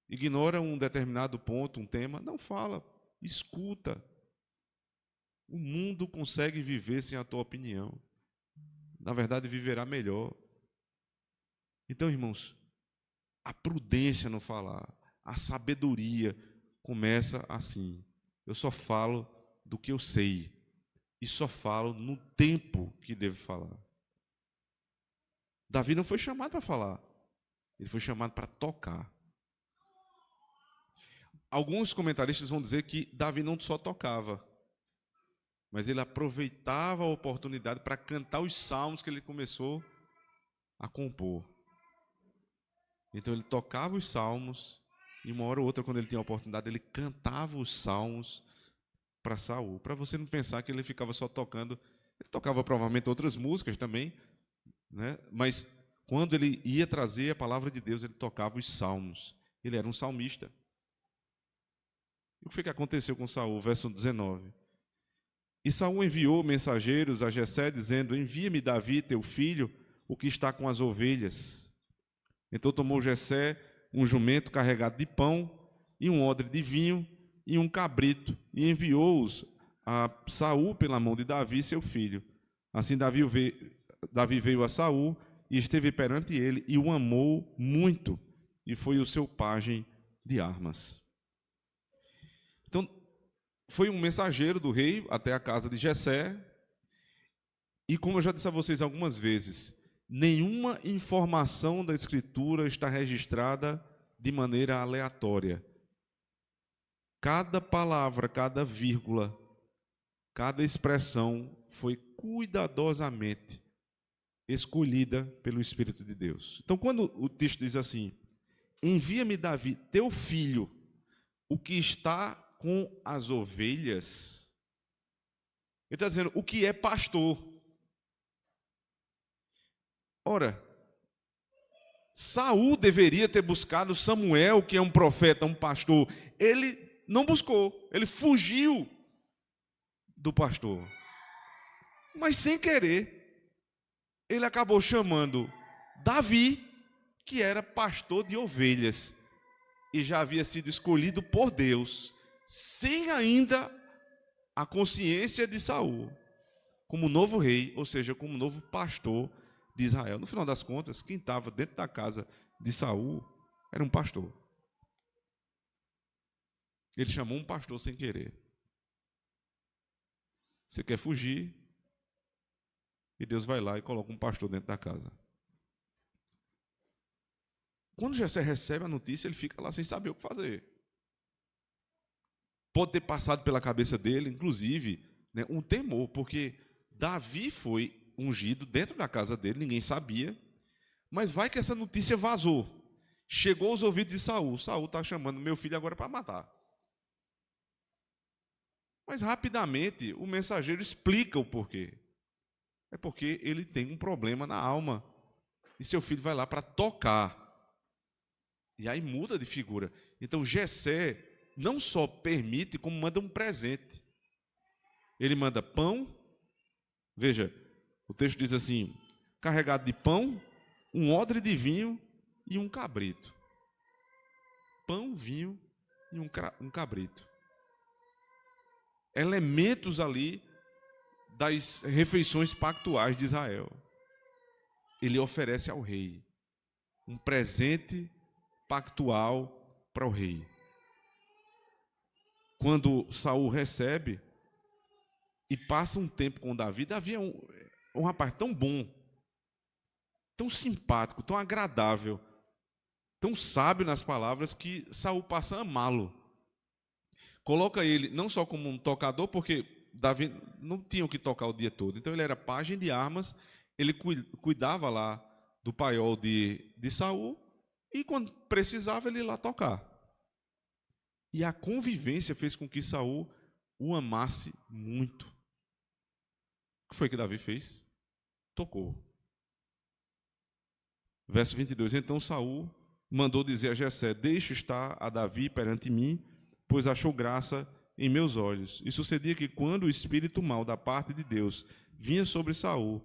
Ignora um determinado ponto, um tema, não fala, escuta. O mundo consegue viver sem a tua opinião. Na verdade, viverá melhor. Então, irmãos, a prudência no falar, a sabedoria começa assim. Eu só falo do que eu sei e só falo no tempo que devo falar. Davi não foi chamado para falar, ele foi chamado para tocar. Alguns comentaristas vão dizer que Davi não só tocava, mas ele aproveitava a oportunidade para cantar os salmos que ele começou a compor. Então ele tocava os salmos, e uma hora ou outra, quando ele tinha a oportunidade, ele cantava os salmos para Saul, para você não pensar que ele ficava só tocando. Ele tocava provavelmente outras músicas também, né? Mas quando ele ia trazer a palavra de Deus, ele tocava os salmos. Ele era um salmista. E o que foi que aconteceu com Saul? Verso 19. E Saul enviou mensageiros a Jessé, dizendo: envia-me Davi, teu filho, o que está com as ovelhas. Então tomou Jessé um jumento carregado de pão, e um odre de vinho, e um cabrito, e enviou-os a Saul pela mão de Davi, seu filho. Assim Davi veio a Saul, e esteve perante ele, e o amou muito, e foi o seu pajem de armas. Então, foi um mensageiro do rei até a casa de Jessé, e como eu já disse a vocês algumas vezes, nenhuma informação da Escritura está registrada de maneira aleatória. Cada palavra, cada vírgula, cada expressão foi cuidadosamente escolhida pelo Espírito de Deus. Então, quando o texto diz assim: envia-me Davi, teu filho, o que está com as ovelhas, ele está dizendo o que é pastor. Ora, Saul deveria ter buscado Samuel, que é um profeta, um pastor. Ele não buscou, ele fugiu do pastor. Mas sem querer, ele acabou chamando Davi, que era pastor de ovelhas, e já havia sido escolhido por Deus, sem ainda a consciência de Saul, como novo rei, ou seja, como novo pastor de Israel. No final das contas, quem estava dentro da casa de Saul era um pastor. Ele chamou um pastor sem querer. Você quer fugir, e Deus vai lá e coloca um pastor dentro da casa. Quando Jessé recebe a notícia, ele fica lá sem saber o que fazer. Pode ter passado pela cabeça dele, inclusive, né, um temor, porque Davi foi ungido dentro da casa dele, ninguém sabia, mas vai que essa notícia vazou. Chegou aos ouvidos de Saul. Saul está chamando meu filho agora para matar. Mas rapidamente o mensageiro explica o porquê. É porque ele tem um problema na alma. E seu filho vai lá para tocar. E aí muda de figura. Então Jessé não só permite, como manda um presente. Ele manda pão. Veja, o texto diz assim: carregado de pão, um odre de vinho e um cabrito. Pão, vinho e um cabrito. Elementos ali das refeições pactuais de Israel. Ele oferece ao rei um presente pactual para o rei. Quando Saul recebe e passa um tempo com Davi, Davi é um rapaz tão bom, tão simpático, tão agradável, tão sábio nas palavras, que Saul passa a amá-lo. Coloca ele não só como um tocador, porque Davi não tinha o que tocar o dia todo. Então ele era pajem de armas, ele cuidava lá do paiol de Saul, e quando precisava ele ia lá tocar. E a convivência fez com que Saul o amasse muito. O que foi que Davi fez? Tocou. Verso 22. Então Saul mandou dizer a Jessé: deixa estar a Davi perante mim, pois achou graça em meus olhos. E sucedia que, quando o espírito mau da parte de Deus vinha sobre Saul,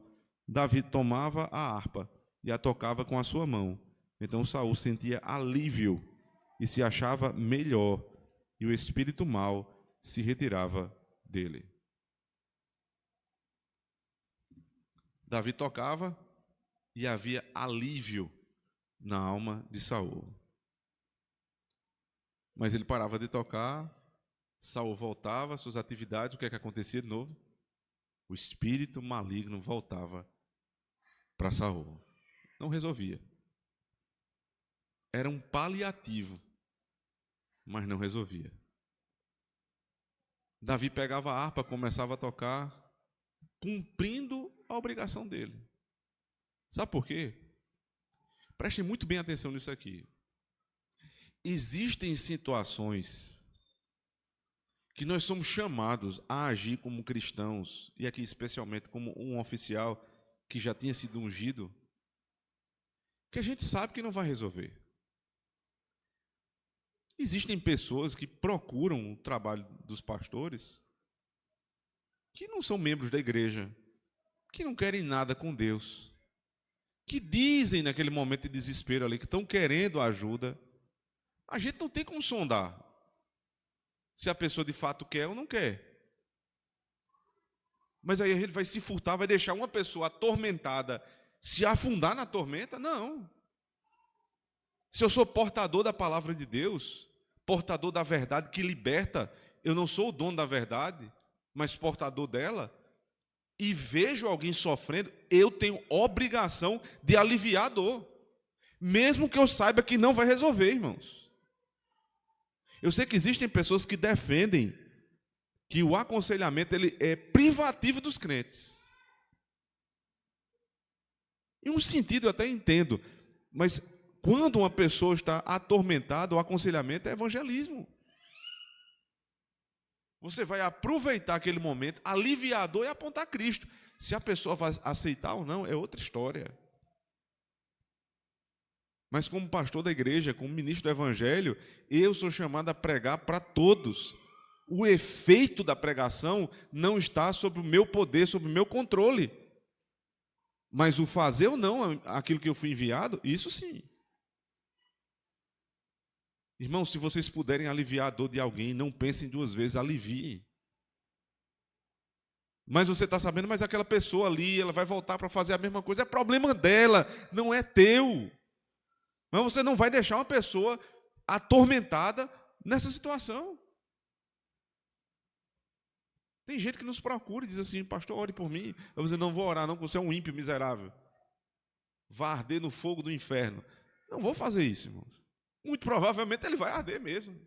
Davi tomava a harpa e a tocava com a sua mão. Então Saul sentia alívio e se achava melhor, e o espírito mau se retirava dele. Davi tocava e havia alívio na alma de Saul. Mas ele parava de tocar, Saul voltava às suas atividades. O que é que acontecia de novo? O espírito maligno voltava para Saul. Não resolvia. Era um paliativo, mas não resolvia. Davi pegava a harpa, começava a tocar, cumprindo a obrigação dele. Sabe por quê? Prestem muito bem atenção nisso aqui. Existem situações que nós somos chamados a agir como cristãos, e aqui especialmente como um oficial que já tinha sido ungido, que a gente sabe que não vai resolver. Existem pessoas que procuram o trabalho dos pastores que não são membros da igreja, que não querem nada com Deus, que dizem naquele momento de desespero ali que estão querendo ajuda. A gente não tem como sondar se a pessoa de fato quer ou não quer. Mas aí a gente vai se furtar, vai deixar uma pessoa atormentada se afundar na tormenta? Não. Se eu sou portador da palavra de Deus, portador da verdade que liberta, eu não sou o dono da verdade, mas portador dela, e vejo alguém sofrendo, eu tenho obrigação de aliviar a dor, mesmo que eu saiba que não vai resolver, irmãos. Eu sei que existem pessoas que defendem que o aconselhamento ele é privativo dos crentes. Em um sentido eu até entendo, mas quando uma pessoa está atormentada, o aconselhamento é evangelismo. Você vai aproveitar aquele momento, aliviar a dor e apontar Cristo. Se a pessoa vai aceitar ou não, é outra história. Mas como pastor da igreja, como ministro do evangelho, eu sou chamado a pregar para todos. O efeito da pregação não está sobre o meu poder, sobre o meu controle. Mas o fazer ou não aquilo que eu fui enviado, isso sim. Irmãos, se vocês puderem aliviar a dor de alguém, não pensem duas vezes, aliviem. Mas você está sabendo, mas aquela pessoa ali, ela vai voltar para fazer a mesma coisa, é problema dela, não é teu. Mas você não vai deixar uma pessoa atormentada nessa situação. Tem gente que nos procura e diz assim, pastor, ore por mim. Eu vou dizer, não vou orar não, porque você é um ímpio miserável. Vai arder no fogo do inferno. Não vou fazer isso, irmãos. Muito provavelmente ele vai arder mesmo.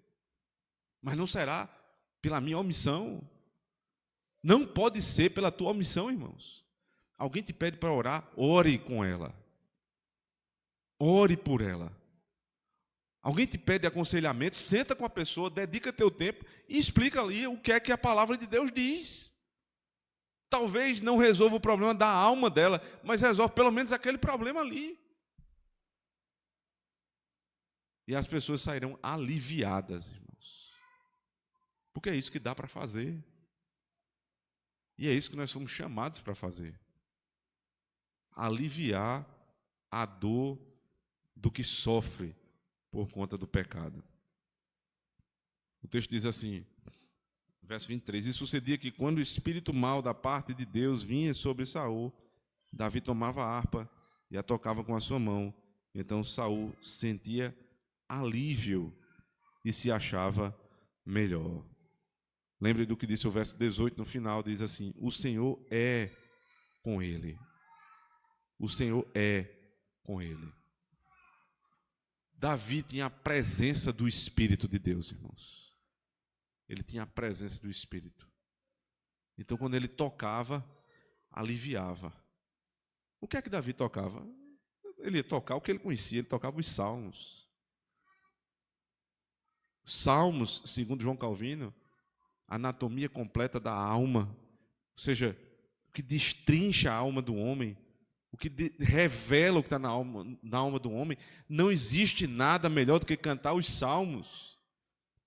Mas não será pela minha omissão. Não pode ser pela tua omissão, irmãos. Alguém te pede para orar, ore com ela. Ore por ela. Alguém te pede aconselhamento, senta com a pessoa, dedica teu tempo e explica ali o que é que a palavra de Deus diz. Talvez não resolva o problema da alma dela, mas resolve pelo menos aquele problema ali. E as pessoas sairão aliviadas, irmãos. Porque é isso que dá para fazer. E é isso que nós somos chamados para fazer. Aliviar a dor do que sofre por conta do pecado. O texto diz assim, verso 23, e sucedia que quando o espírito mau da parte de Deus vinha sobre Saul, Davi tomava a harpa e a tocava com a sua mão. Então Saul sentia alívio e se achava melhor. Lembre do que disse o verso 18 no final, diz assim, o Senhor é com ele. O Senhor é com ele. Davi tinha a presença do Espírito de Deus, irmãos. Ele tinha a presença do Espírito. Então, quando ele tocava, aliviava. O que é que Davi tocava? Ele ia tocar o que ele conhecia, ele tocava os salmos. Salmos, segundo João Calvino, a anatomia completa da alma, ou seja, o que destrincha a alma do homem, o que revela o que está na alma do homem. Não existe nada melhor do que cantar os salmos.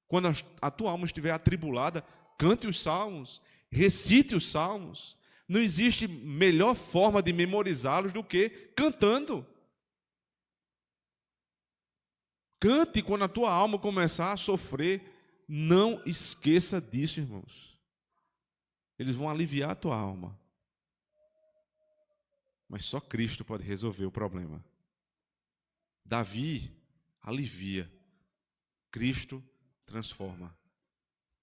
Quando a tua alma estiver atribulada, cante os salmos, recite os salmos. Não existe melhor forma de memorizá-los do que cantando. Cante quando a tua alma começar a sofrer. Não esqueça disso, irmãos. Eles vão aliviar a tua alma. Mas só Cristo pode resolver o problema. Davi alivia. Cristo transforma.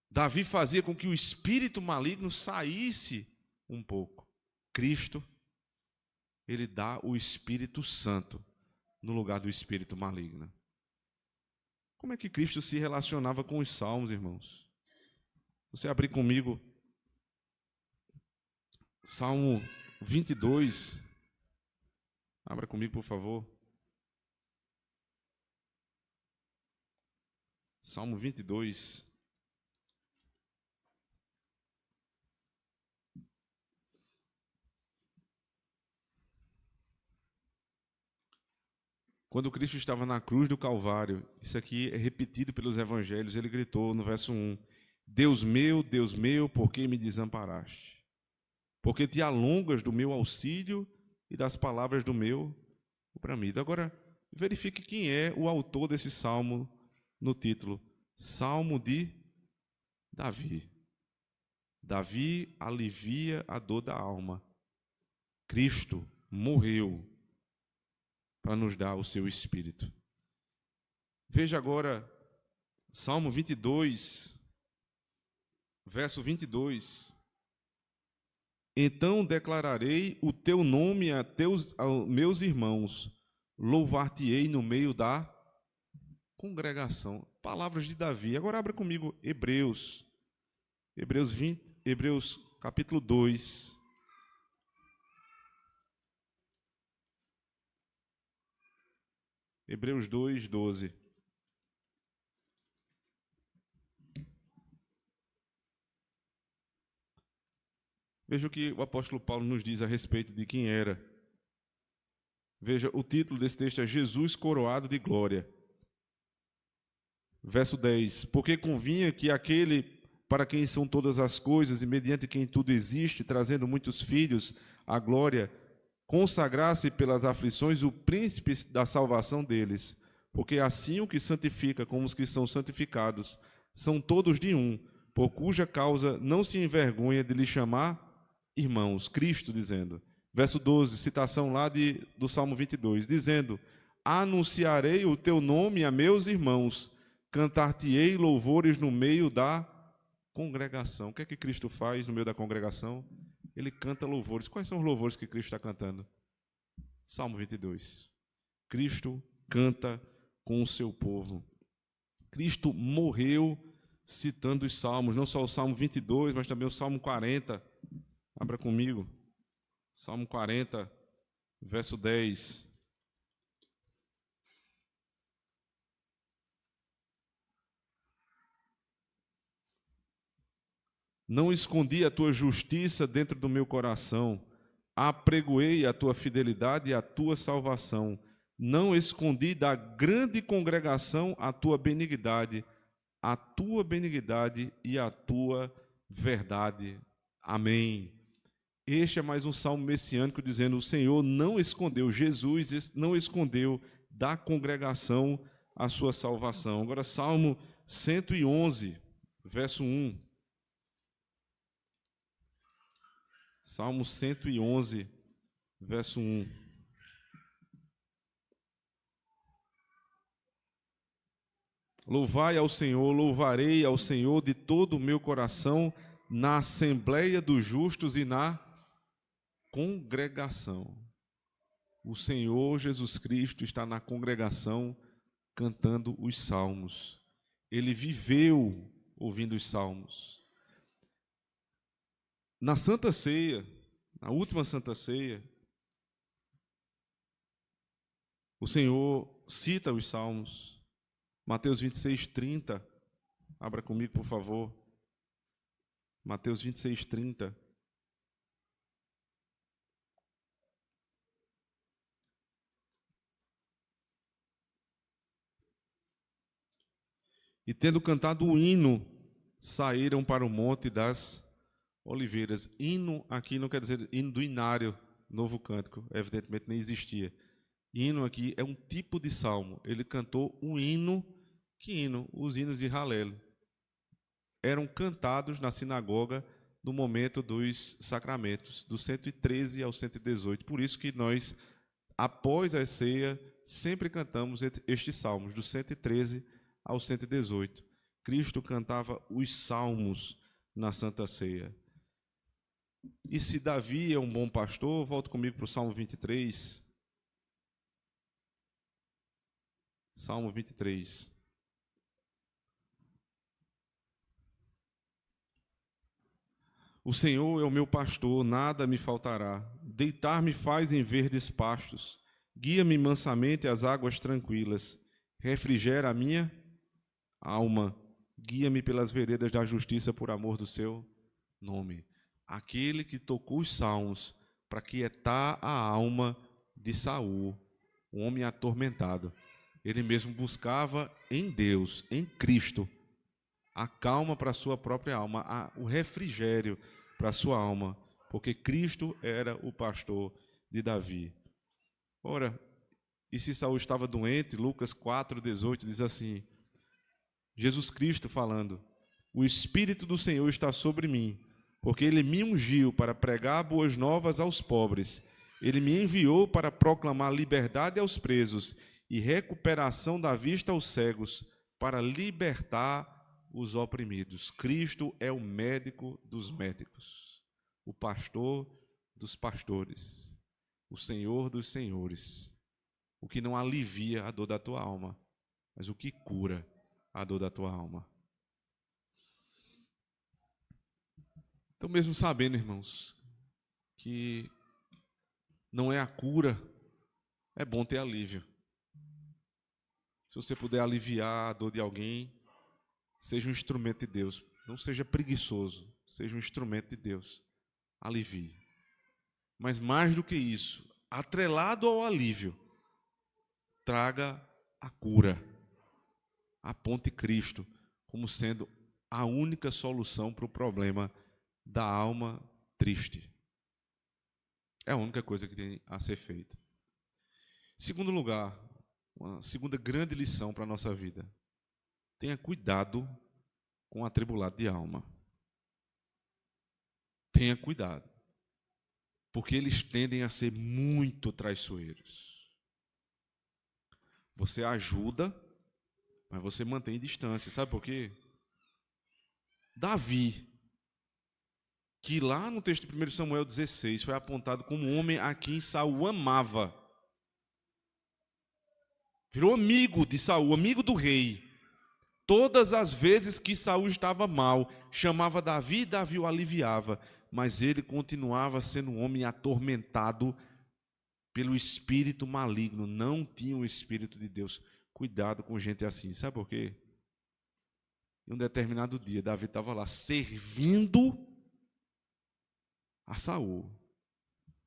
Davi fazia com que o espírito maligno saísse um pouco. Cristo, ele dá o Espírito Santo no lugar do espírito maligno. Como é que Cristo se relacionava com os salmos, irmãos? Você abrir comigo Salmo 22. Abra comigo, por favor. Salmo 22. Quando Cristo estava na cruz do Calvário, isso aqui é repetido pelos evangelhos, ele gritou no verso 1, Deus meu, por que me desamparaste? Porque te alongas do meu auxílio e das palavras do meu bramido. Agora, verifique quem é o autor desse salmo no título. Salmo de Davi. Davi alivia a dor da alma. Cristo morreu para nos dar o seu Espírito. Veja agora, Salmo 22, verso 22. Então declararei o teu nome aos meus irmãos, louvar-te-ei no meio da congregação. Palavras de Davi. Agora abra comigo Hebreus capítulo 2. Hebreus 2, 12. Veja o que o apóstolo Paulo nos diz a respeito de quem era. Veja, o título desse texto é Jesus coroado de glória. Verso 10. Porque convinha que aquele para quem são todas as coisas e mediante quem tudo existe, trazendo muitos filhos à glória, consagrasse pelas aflições o príncipe da salvação deles. Porque assim o que santifica como os que são santificados são todos de um, por cuja causa não se envergonha de lhe chamar irmãos. Cristo dizendo. Verso 12, citação lá do Salmo 22, dizendo, anunciarei o teu nome a meus irmãos, cantar-te-ei louvores no meio da congregação. O que é que Cristo faz no meio da congregação? Ele canta louvores. Quais são os louvores que Cristo está cantando? Salmo 22. Cristo canta com o seu povo. Cristo morreu citando os salmos, não só o Salmo 22, mas também o Salmo 40. Abra comigo. Salmo 40, verso 10. Não escondi a tua justiça dentro do meu coração, apregoei a tua fidelidade e a tua salvação. Não escondi da grande congregação a tua benignidade e a tua verdade. Amém. Este é mais um salmo messiânico dizendo, o Senhor não escondeu, Jesus não escondeu da congregação a sua salvação. Agora, Salmo 111, verso 1. Salmo 111, verso 1. Louvai ao Senhor, louvarei ao Senhor de todo o meu coração, na assembleia dos justos e na congregação. O Senhor Jesus Cristo está na congregação cantando os salmos. Ele viveu ouvindo os salmos. Na Santa Ceia, na última Santa Ceia, o Senhor cita os salmos. Mateus 26, 30. Abra comigo, por favor. Mateus 26, 30. E tendo cantado o hino, saíram para o monte das oliveiras. Hino aqui não quer dizer hino do inário, novo cântico, evidentemente nem existia. Hino aqui é um tipo de salmo. Ele cantou um hino. Que hino? Os hinos de Halel. Eram cantados na sinagoga no momento dos sacramentos, do 113 ao 118. Por isso que nós, após a ceia, sempre cantamos estes salmos, do 113 ao 118. Cristo cantava os salmos na Santa Ceia. E se Davi é um bom pastor, volta comigo para o Salmo 23. Salmo 23. O Senhor é o meu pastor, nada me faltará. Deitar-me faz em verdes pastos. Guia-me mansamente às águas tranquilas. Refrigera a minha Alma, guia-me pelas veredas da justiça por amor do seu nome. Aquele que tocou os salmos para quietar a alma de Saul, um homem atormentado. Ele mesmo buscava em Deus, em Cristo, a calma para a sua própria alma, o refrigério para a sua alma, porque Cristo era o pastor de Davi. Ora, e se Saul estava doente, Lucas 4,18 diz assim, Jesus Cristo falando, o Espírito do Senhor está sobre mim, porque Ele me ungiu para pregar boas novas aos pobres, Ele me enviou para proclamar liberdade aos presos e recuperação da vista aos cegos, para libertar os oprimidos. Cristo é o médico dos médicos, o pastor dos pastores, o Senhor dos senhores, o que não alivia a dor da tua alma, mas o que cura a dor da tua alma. Então, mesmo sabendo, irmãos, que não é a cura, é bom ter alívio. Se você puder aliviar a dor de alguém, seja um instrumento de Deus. Não seja preguiçoso, seja um instrumento de Deus. Alivie. Mas mais do que isso, atrelado ao alívio, traga a cura. Aponte Cristo como sendo a única solução para o problema da alma triste. É a única coisa que tem a ser feita. Segundo lugar, uma segunda grande lição para a nossa vida. Tenha cuidado com o atribulado de alma. Tenha cuidado, porque eles tendem a ser muito traiçoeiros. Você ajuda, mas você mantém distância. Sabe por quê? Davi, que lá no texto de 1 Samuel 16 foi apontado como um homem a quem Saul amava. Virou amigo de Saul, amigo do rei. Todas as vezes que Saul estava mal, chamava Davi e Davi o aliviava, mas ele continuava sendo um homem atormentado pelo espírito maligno, não tinha o Espírito de Deus. Cuidado com gente assim, sabe por quê? Em um determinado dia, Davi estava lá servindo a Saul.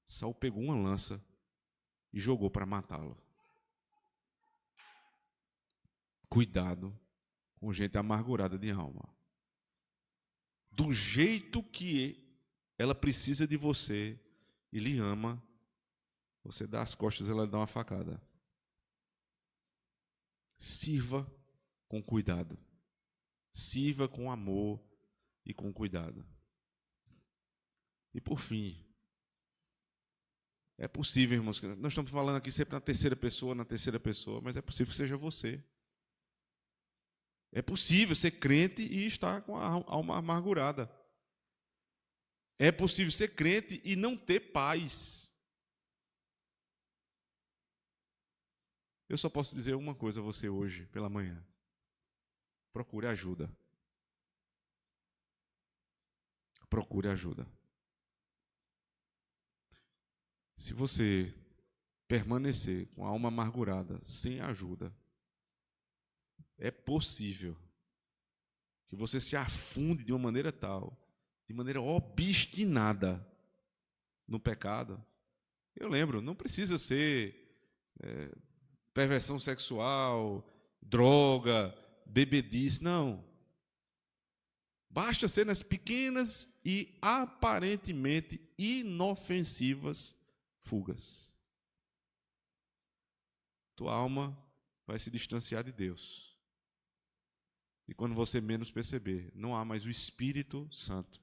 Saul pegou uma lança e jogou para matá-lo. Cuidado com gente amargurada de alma. Do jeito que ela precisa de você e lhe ama, você dá as costas e ela dá uma facada. Sirva com cuidado. Sirva com amor e com cuidado. E por fim, é possível, irmãos, nós estamos falando aqui sempre na terceira pessoa, mas é possível que seja você. É possível ser crente e estar com a alma amargurada. É possível ser crente e não ter paz. Eu só posso dizer uma coisa a você hoje, pela manhã. Procure ajuda. Procure ajuda. Se você permanecer com a alma amargurada, sem ajuda, é possível que você se afunde de uma maneira tal, de maneira obstinada no pecado. Eu lembro, não precisa ser perversão sexual, droga, bebedice, não. Basta ser nas pequenas e aparentemente inofensivas fugas. Tua alma vai se distanciar de Deus. E quando você menos perceber, não há mais o Espírito Santo,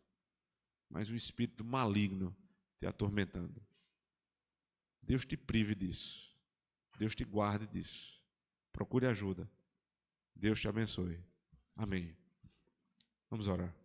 mas o espírito maligno te atormentando. Deus te prive disso. Deus te guarde disso. Procure ajuda. Deus te abençoe. Amém. Vamos orar.